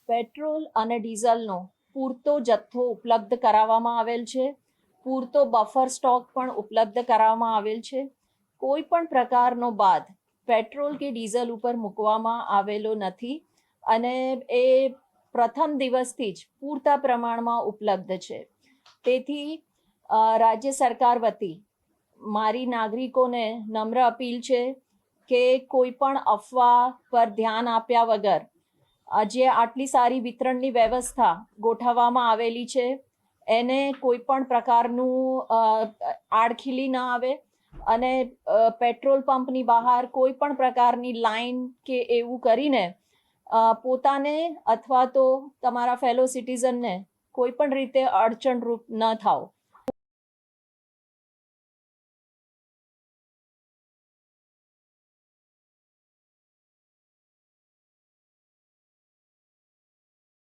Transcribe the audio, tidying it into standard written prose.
Petrol અને ડીઝલનો પૂરતો જથ્થો ઉપલબ્ધ કરાવવામાં આવેલ છે. પૂરતો બફર સ્ટોક પણ ઉપલબ્ધ કરાવવામાં આવેલ છે. કોઈ પણ પ્રકારનો બાદ પેટ્રોલ કે ડીઝલ ઉપર મૂકવામાં આવેલો નથી અને એ પ્રથમ દિવસથી જ પૂરતા પ્રમાણમાં ઉપલબ્ધ છે. તેથી રાજ્ય સરકાર વતી મારી નાગરિકોને નમ્ર અપીલ છે કે કોઈ પણ અફવા પર ધ્યાન આપ્યા વગર જે આટલી સારી વિતરણની વ્યવસ્થા ગોઠવવામાં આવેલી છે એને કોઈ પણ પ્રકારનું આડખીલી ન આવે અને પેટ્રોલ પંપની બહાર કોઈ પણ પ્રકારની લાઈન કે એવું કરીને પોતાને અથવા તો તમારા ફેલો સિટીઝનને કોઈ પણ રીતે અડચણરૂપ ન થાવ